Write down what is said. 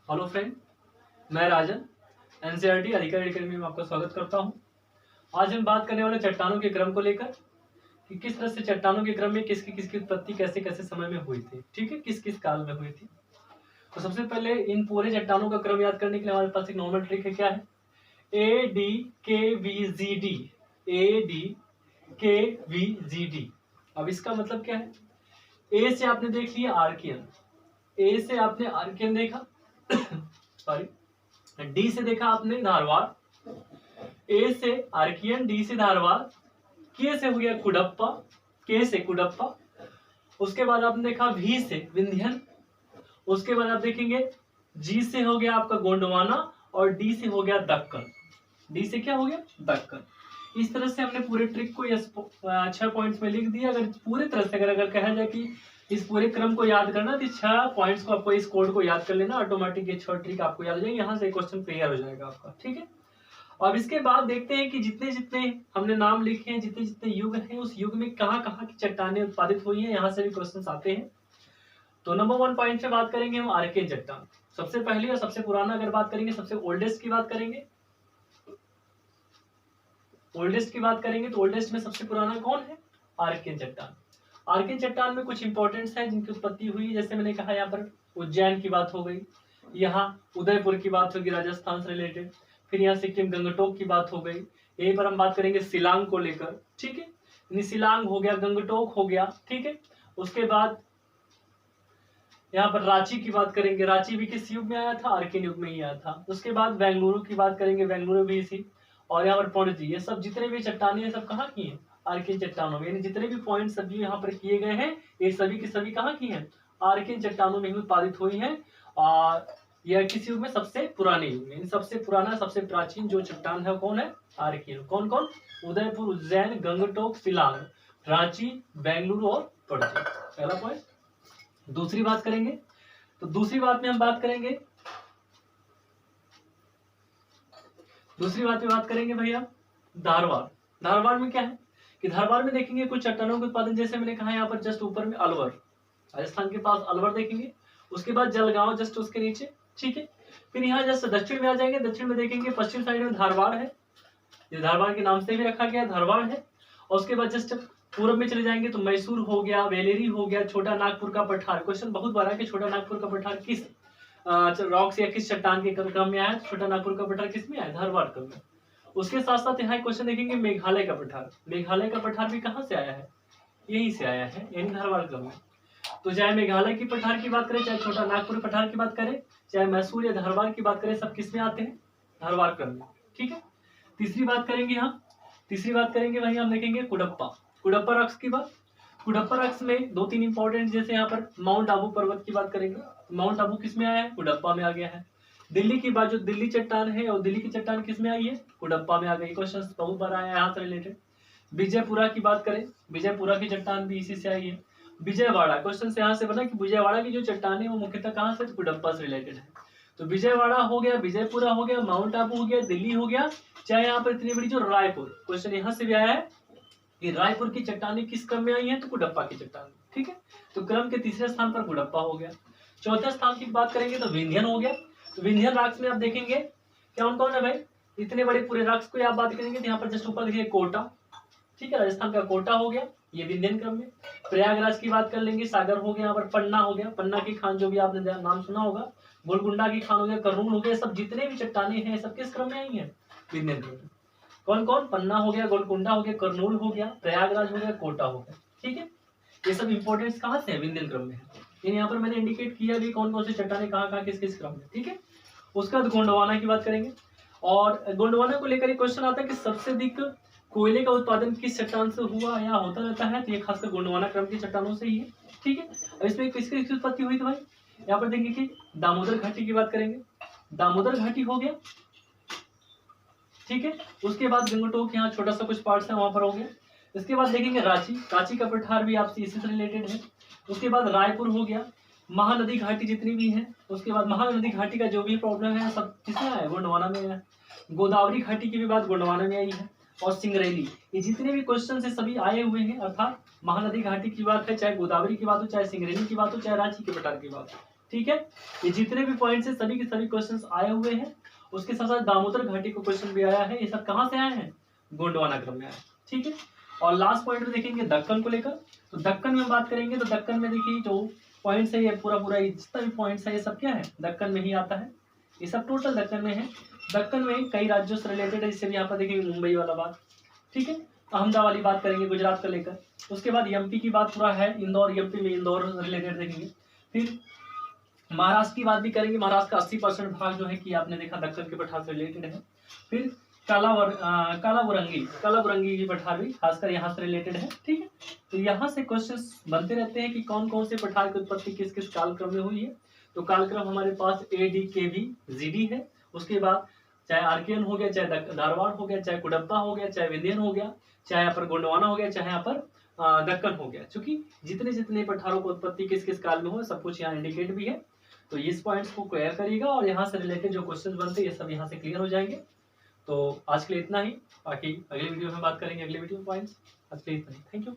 Hello friend, मैं राजन NCERT अधिकारी academy में आपका स्वागत करता हूं। आज हम बात करने वाले चट्टानों के क्रम को लेकर कि किस तरह से चट्टानों के क्रम में किसकी किसकी उत्पत्ति कैसे कैसे समय में हुई थी, ठीक है, किस किस काल में हुई थी। तो सबसे पहले इन पूरे चट्टानों का क्रम याद करने के लिए हमारे पास एक नॉर्मल ट्रिक है। क्या है? ADKVGD, ADKVGD। अब इसका मतलब क्या है? ए से आपने देख लिया आर्कियन, ए से आपने आर्कियन देखा सॉरी, डी से देखा आपने धारवाड़, ए से आर्कियन, डी से धारवाड़, के से हो गया कुडप्पा, के से कुडप्पा। उसके बाद आपने देखा वी से विंध्यन। उसके बाद आप देखेंगे जी से हो गया आपका गोंडवाना और डी से हो गया दक्कन। डी से क्या हो गया? दक्कन। इस तरह से हमने पूरे ट्रिक को 6 पॉइंट्स में लिख दिया। अगर पूरी तरह से अगर कहा जाए कि इस पूरे क्रम को याद करना तो 6 पॉइंट्स को आपको, इस कोड को याद कर लेना, ऑटोमेटिक ये 6 ट्रिक आपको याद हो जाएंगे। यहाँ से क्वेश्चन क्लियर हो जाएगा आपका, ठीक है। अब इसके बाद देखते हैं कि जितने जितने हमने नाम लिखे हैं, जितने जितने युग हैं, उस युग में कहाँ कहाँ की चट्टानें उत्पादित हुई हैं, यहाँ से भी क्वेश्चन आते हैं। तो नंबर 1 पॉइंट पे बात करेंगे हम आर्कियन चट्टान। सबसे पहले और सबसे पुराना अगर बात करेंगे, सबसे ओल्डेस्ट की बात करेंगे, ओल्डेस्ट की बात करेंगे तो ओल्डेस्ट में सबसे पुराना कौन है? आर्कियन चट्टान। आर्कियन चट्टान में कुछ इंपॉर्टेंट्स है जिनकी उत्पत्ति हुई, जैसे मैंने कहा यहाँ पर उज्जैन की बात हो गई, यहाँ उदयपुर की बात होगी राजस्थान से रिलेटेड, फिर यहाँ सिक्किम गंगटोक की बात हो गई। यहीं पर हम बात करेंगे शिलांग को लेकर, ठीक है, शिलांग हो गया, गंगटोक हो गया, ठीक है। उसके बाद यहाँ पर रांची की बात करेंगे, रांची भी किस युग में आया था? आर्कियन युग में ही आया था। उसके बाद बेंगलुरु की बात करेंगे, बेंगलुरु भी इसी, और यहाँ पर पणजी, ये सब जितने भी चट्टानें सब कहाँ की हैं? आर्कियन चट्टानों में। यानी जितने भी पॉइंट सभी यहाँ पर किए गए हैं, ये सभी की सभी कहाँ की हैं? आर्कियन चट्टानों में ही उत्पादित हुई हैं। और यह किस युग में? सबसे पुराने युग में। सबसे पुराना, सबसे प्राचीन जो चट्टान है कौन है? आर्कियन। कौन कौन? उदयपुर, उज्जैन, गंगटोक, शिलांग, रांची, बेंगलुरु और पणजी। पहला पॉइंट। दूसरी बात करेंगे तो दूसरी बात में हम बात करेंगे, दूसरी बात में बात करेंगे भैया धारवाड़। धारवाड़ में क्या है कि धारवाड़ में देखेंगे कुछ चट्टानों के उत्पादन, जैसे मैंने कहा यहाँ पर जस्ट ऊपर में अलवर, राजस्थान के पास अलवर देखेंगे। उसके बाद जलगांव जस्ट उसके नीचे, ठीक है। फिर यहाँ जस्ट दक्षिण में आ जाएंगे, दक्षिण में देखेंगे पश्चिम साइड में धारवाड़ है, ये धारवाड़ के नाम से भी रखा गया, धारवाड़ है। और उसके बाद जस्ट पूर्व में चले जाएंगे तो मैसूर हो गया, वेलेरी हो गया, छोटा नागपुर का पठार। क्वेश्चन बहुत बार है कि छोटा नागपुर का पठार किस रॉक्स या किस चट्टान के क्रम में आया? छोटा नागपुर का पठार किस में आया? धारवाड़ क्रम में। उसके साथ साथ यहाँ क्वेश्चन देखेंगे मेघालय का पठार। मेघालय का पठार भी कहाँ से आया है? यहीं से आया है, यानी धारवाड़ क्रम में। तो चाहे मेघालय की पठार की बात करें, चाहे छोटा नागपुर पठार की बात करें, चाहे मैसूर या धारवाड़ की बात करें, सब किस में आते हैं? धारवाड़ क्रम में, ठीक है। तीसरी बात करेंगे हम, तीसरी बात करेंगे वही हम देखेंगे कुडप्पा। कुडप्पा रॉक्स की बात, कुडप्पा रॉक्स में 2-3 इंपॉर्टेंट, जैसे यहाँ पर माउंट आबू पर्वत की बात करेंगे। माउंट आबू किस में आया है? कुडप्पा में आ गया है। दिल्ली की बात, जो दिल्ली चट्टान है, और दिल्ली की चट्टान किस में आई है? कुडप्पा में आ गई। क्वेश्चन बहुत बार आया है यहाँ से रिलेटेड। विजयपुरा की बात करें, विजयपुरा की चट्टान भी इसी से आई है। विजयवाड़ा, क्वेश्चन से यहाँ से बना कि विजयवाड़ा की जो चट्टान है वो मुख्यतः कहाँ से? कुडप्पा से रिलेटेड है। तो विजयवाड़ा हो गया, विजयपुरा हो गया, माउंट आबू हो गया, दिल्ली हो गया, चाहे यहाँ पर इतनी बड़ी जो रायपुर, क्वेश्चन यहाँ से भी आया है कि रायपुर की चट्टानें किस क्रम में आई हैं? तो कुडप्पा की चट्टान, ठीक है। तो क्रम के तीसरे स्थान पर कुडप्पा हो गया। चौथे स्थान की बात करेंगे तो विंध्यन हो गया। तो विंध्यन रॉक्स में आप देखेंगे कौन कौन है भाई? इतने बड़े पूरे रॉक्स को आप बात करेंगे तो यहाँ पर जस्ट ऊपर देखिए कोटा, ठीक है, राजस्थान का कोटा हो गया, ये विंध्यन क्रम में। प्रयागराज की बात कर लेंगे, सागर हो गया, यहाँ पर पन्ना हो गया, पन्ना की खान जो भी आपने नाम सुना होगा, गोलकुंडा की खान हो गया, करनूल हो गया, सब जितने भी चट्टानें हैं सब किस क्रम में आई हैं? विंध्यन क्रम में। कौन कौन? पन्ना हो गया, गोलकुंडा हो गया, करनूल हो गया, प्रयागराज हो गया, कोटा हो गया, ठीक है। ये सब इंपॉर्टेंस कहाँ से है? विंध्यन क्रम में है। यहाँ पर मैंने इंडिकेट किया भी कौन कौन सी चट्टानें कहाँ कहाँ किस किस क्रम में, ठीक है। उसके बाद गोंडवाना की बात करेंगे, और गोंडवाना को लेकर एक क्वेश्चन आता है कि सबसे अधिक कोयले का उत्पादन किस चट्टान से हुआ या होता रहता है? तो ये खासकर गोंडवाना क्रम की चट्टानों से ही है, ठीक है। अब इसमें किसकी उत्पत्ति हुई थी भाई? यहाँ पर देखेंगे कि दामोदर घाटी की बात करेंगे, दामोदर घाटी हो गया, ठीक है। उसके बाद गंगटोक, यहाँ छोटा सा कुछ पार्ट्स है वहां पर हो गया। इसके बाद देखेंगे रांची, रांची का पठार भी आपसे इसी से रिलेटेड है। उसके बाद रायपुर हो गया, महानदी घाटी जितनी भी है, उसके बाद महानदी घाटी का जो भी प्रॉब्लम है सब किसमें आया? गोंडवाना में है। गोदावरी घाटी की भी बात गोंडवाना में आई है। और सिंगरैली, ये जितने भी क्वेश्चन है सभी आए हुए हैं, अर्थात महानदी घाटी की बात है, चाहे गोदावरी की बात हो, चाहे सिंगरैली की बात हो, चाहे रांची के पठार की बात हो, ठीक है, ये जितने भी पॉइंट्स है सभी के सभी क्वेश्चंस आए हुए हैं। उसके साथ साथ दामोदर घाटी को क्वेश्चन भी आया है। ये सब कहाँ से आए हैं? गोंडवाना क्रम में आए, ठीक है। और लास्ट पॉइंट में देखेंगे दक्कन को लेकर। तो दक्कन में बात करेंगे तो दक्कन में देखिए जो पॉइंट्स है ये पूरा जितना भी पॉइंट्स है ये सब क्या है? दक्कन में ही आता है। ये सब टोटल दक्कन में है। दक्कन में कई राज्यों से रिलेटेड है, जैसे भी यहाँ पर देखेंगे मुंबई वाला बात, ठीक है। अहमदाबाद वाली बात करेंगे गुजरात को लेकर। उसके बाद एमपी की बात पूरा है, इंदौर, एमपी में इंदौर रिलेटेड देखेंगे। फिर महाराष्ट्र की बात भी करेंगे। महाराष्ट्र का 80% भाग जो है कि आपने देखा दक्कन के पठार से रिलेटेड है। फिर कालाबुरंगी की पठार भी खासकर यहाँ से रिलेटेड है, ठीक है। तो यहाँ से क्वेश्चंस बनते रहते हैं कि कौन कौन से पठार की उत्पत्ति किस किस कालक्रम में हुई है। तो कालक्रम हमारे पास AD, KB, GD है। उसके बाद चाहे आर्कियन हो गया, चाहे धारवाड़ हो गया, चाहे कुडप्पा हो गया, चाहे विंध्यन हो गया, चाहे यहाँ पर गोंडवाना हो गया, चाहे यहाँ पर दक्कन हो गया। चूंकि जितने जितने पठारों की उत्पत्ति किस किस काल में हो सब कुछ यहाँ इंडिकेट भी है। तो इस पॉइंट्स को क्लियर करिएगा और यहाँ से रिलेटेड जो क्वेश्चन बनते हैं ये सब यहाँ से क्लियर हो जाएंगे। तो आज के लिए इतना ही, बाकी अगले वीडियो में बात करेंगे अगले वीडियो पॉइंट्स। आज के लिए इतना ही, थैंक यू।